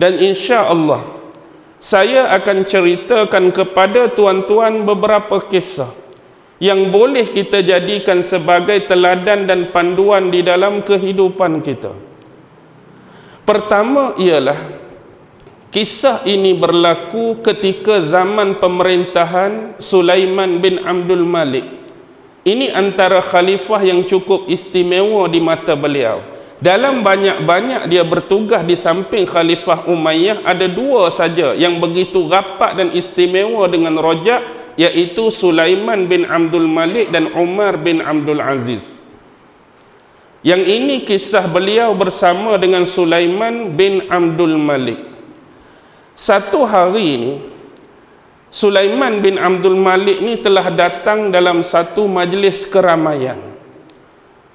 Dan insya Allah saya akan ceritakan kepada tuan-tuan beberapa kisah yang boleh kita jadikan sebagai teladan dan panduan di dalam kehidupan kita. Pertama ialah kisah ini berlaku ketika zaman pemerintahan Sulaiman bin Abdul Malik. Ini antara khalifah yang cukup istimewa di mata beliau. Dalam banyak-banyak dia bertugas di samping Khalifah Umayyah, ada dua saja yang begitu rapat dan istimewa dengan Rajab, iaitu Sulaiman bin Abdul Malik dan Umar bin Abdul Aziz. Yang ini kisah beliau bersama dengan Sulaiman bin Abdul Malik. Satu hari ini Sulaiman bin Abdul Malik ni telah datang dalam satu majlis keramaian,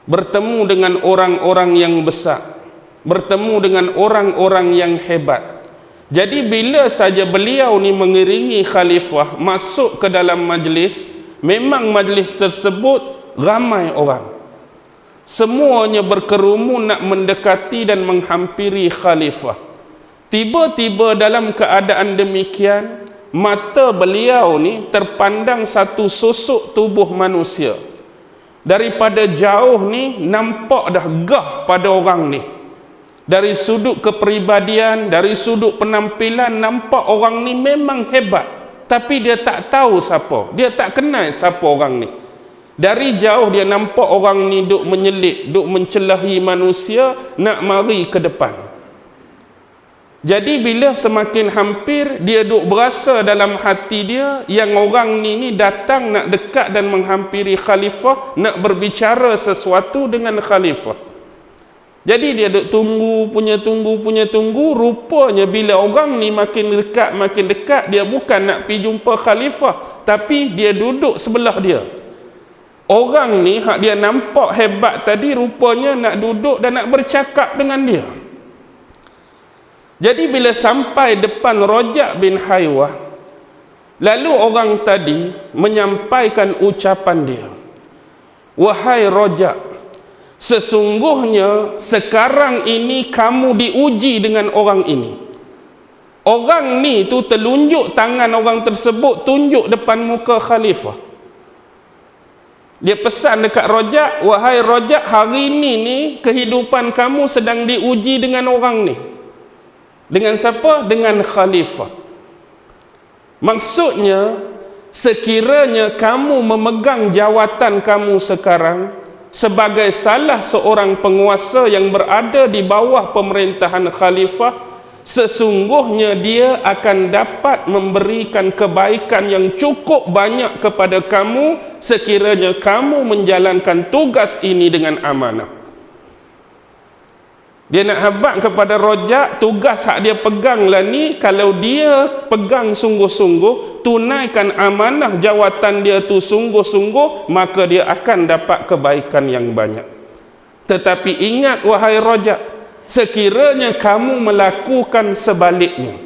bertemu dengan orang-orang yang besar, bertemu dengan orang-orang yang hebat. Jadi bila saja beliau ni mengiringi khalifah masuk ke dalam majlis, memang majlis tersebut ramai orang. Semuanya berkerumun nak mendekati dan menghampiri khalifah. Tiba-tiba dalam keadaan demikian, mata beliau ni terpandang satu sosok tubuh manusia. Daripada jauh ni nampak dah gah pada orang ni. Dari sudut kepribadian, dari sudut penampilan, nampak orang ni memang hebat, tapi dia tak tahu siapa, dia tak kenal siapa orang ni. Dari jauh dia nampak orang ni duk menyelit, duk mencelahi manusia, nak mari ke depan. Jadi bila semakin hampir, dia duk berasa dalam hati dia yang orang ni datang nak dekat dan menghampiri khalifah, nak berbicara sesuatu dengan khalifah. Jadi dia duk tunggu, rupanya bila orang ni makin dekat, dia bukan nak pergi jumpa khalifah, tapi dia duduk sebelah dia. Orang ni hak dia nampak hebat tadi, rupanya nak duduk dan nak bercakap dengan dia. Jadi bila sampai depan Rajab bin Haywah, lalu orang tadi menyampaikan ucapan dia, "Wahai Rajab, sesungguhnya sekarang ini kamu diuji dengan orang ini." Orang ni tu telunjuk tangan orang tersebut, tunjuk depan muka khalifah. Dia pesan dekat Rajab, "Wahai Rajab, hari ini ni kehidupan kamu sedang diuji dengan orang ni." Dengan siapa? Dengan khalifah. Maksudnya, sekiranya kamu memegang jawatan kamu sekarang sebagai salah seorang penguasa yang berada di bawah pemerintahan khalifah, sesungguhnya dia akan dapat memberikan kebaikan yang cukup banyak kepada kamu sekiranya kamu menjalankan tugas ini dengan amanah. Dia nak habaq kepada Rajab, tugas hak dia pegang lah ni, kalau dia pegang sungguh-sungguh, tunaikan amanah jawatan dia tu sungguh-sungguh, maka dia akan dapat kebaikan yang banyak. Tetapi ingat wahai Rajab, sekiranya kamu melakukan sebaliknya,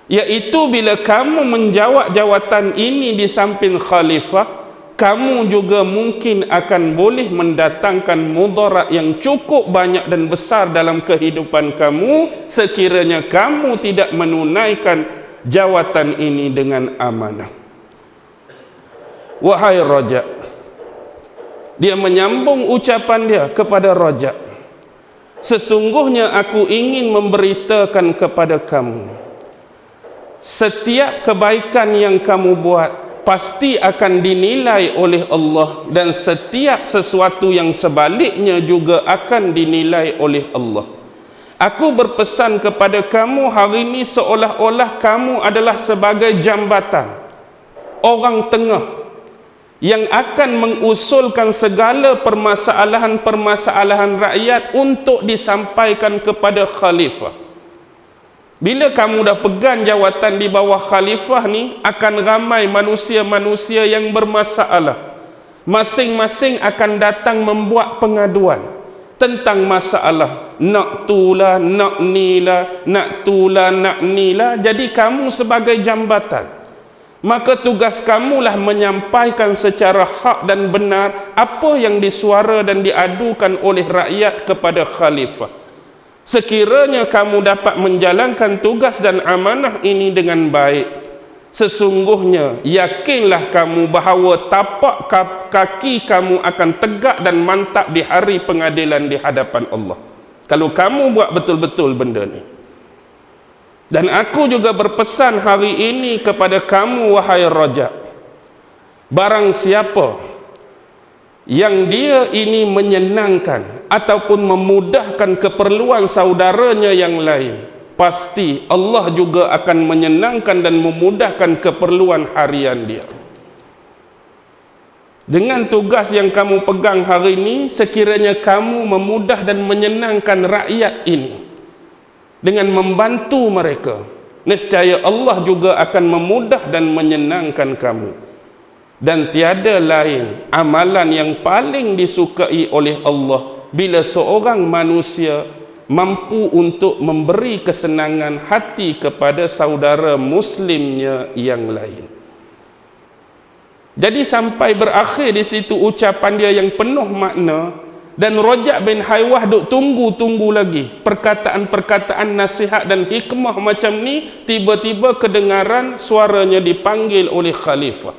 iaitu bila kamu menjawab jawatan ini di samping khalifah, kamu juga mungkin akan boleh mendatangkan mudarat yang cukup banyak dan besar dalam kehidupan kamu sekiranya kamu tidak menunaikan jawatan ini dengan amanah. Wahai Rajab, dia menyambung ucapan dia kepada Rajab, sesungguhnya aku ingin memberitakan kepada kamu, setiap kebaikan yang kamu buat pasti akan dinilai oleh Allah, dan setiap sesuatu yang sebaliknya juga akan dinilai oleh Allah. Aku berpesan kepada kamu hari ini seolah-olah kamu adalah sebagai jambatan, orang tengah yang akan mengusulkan segala permasalahan-permasalahan rakyat untuk disampaikan kepada khalifah. Bila kamu dah pegang jawatan di bawah khalifah ni, akan ramai manusia-manusia yang bermasalah. Masing-masing akan datang membuat pengaduan tentang masalah. Nak tulah, nak nilah, nak tulah, nak nilah. Jadi kamu sebagai jambatan, maka tugas kamulah menyampaikan secara hak dan benar apa yang disuara dan diadukan oleh rakyat kepada khalifah. Sekiranya kamu dapat menjalankan tugas dan amanah ini dengan baik, sesungguhnya yakinlah kamu bahawa tapak kaki kamu akan tegak dan mantap di hari pengadilan di hadapan Allah. Kalau kamu buat betul-betul benda ni. Dan aku juga berpesan hari ini kepada kamu, wahai Rajab, barang siapa yang dia ini menyenangkan ataupun memudahkan keperluan saudaranya yang lain, pasti Allah juga akan menyenangkan dan memudahkan keperluan harian dia. Dengan tugas yang kamu pegang hari ini, sekiranya kamu memudah dan menyenangkan rakyat ini dengan membantu mereka, nescaya Allah juga akan memudah dan menyenangkan kamu. Dan tiada lain amalan yang paling disukai oleh Allah bila seorang manusia mampu untuk memberi kesenangan hati kepada saudara muslimnya yang lain. Jadi sampai berakhir di situ ucapan dia yang penuh makna, dan Rajab bin Haywah duk tunggu lagi perkataan-perkataan nasihat dan hikmah macam ni. Tiba-tiba kedengaran suaranya dipanggil oleh khalifah.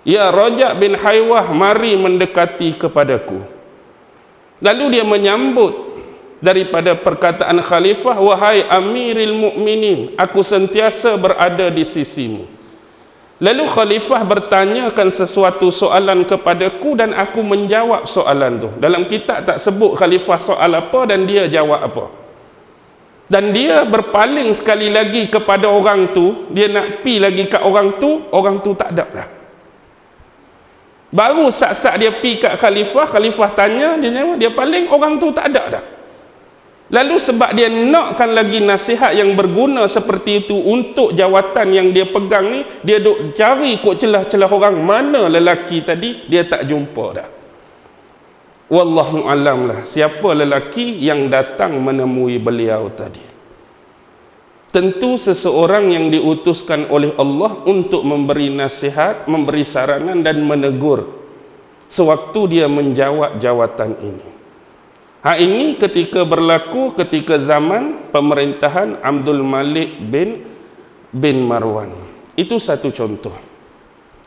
Ya Rajab bin Haywah, mari mendekati kepadaku. Lalu dia menyambut daripada perkataan khalifah, wahai Amiril Mukminin, aku sentiasa berada di sisimu. Lalu khalifah bertanyakan sesuatu soalan kepadaku dan aku menjawab soalan tu. Dalam kitab tak sebut khalifah soal apa dan dia jawab apa. Dan dia berpaling sekali lagi kepada orang tu, dia nak pi lagi kat orang tu tak ada dah. Baru sak-sak dia pi kat khalifah tanya, dia jawab, dia paling orang tu tak ada dah. Lalu sebab dia nakkan lagi nasihat yang berguna seperti itu untuk jawatan yang dia pegang ni, dia duk cari kok celah-celah orang, mana lelaki tadi, dia tak jumpa dah. Wallahu alam lah siapa lelaki yang datang menemui beliau tadi. Tentu seseorang yang diutuskan oleh Allah untuk memberi nasihat, memberi saranan dan menegur sewaktu dia menjawab jawatan ini. Ini ketika berlaku ketika zaman pemerintahan Abdul Malik bin Marwan. Itu satu contoh.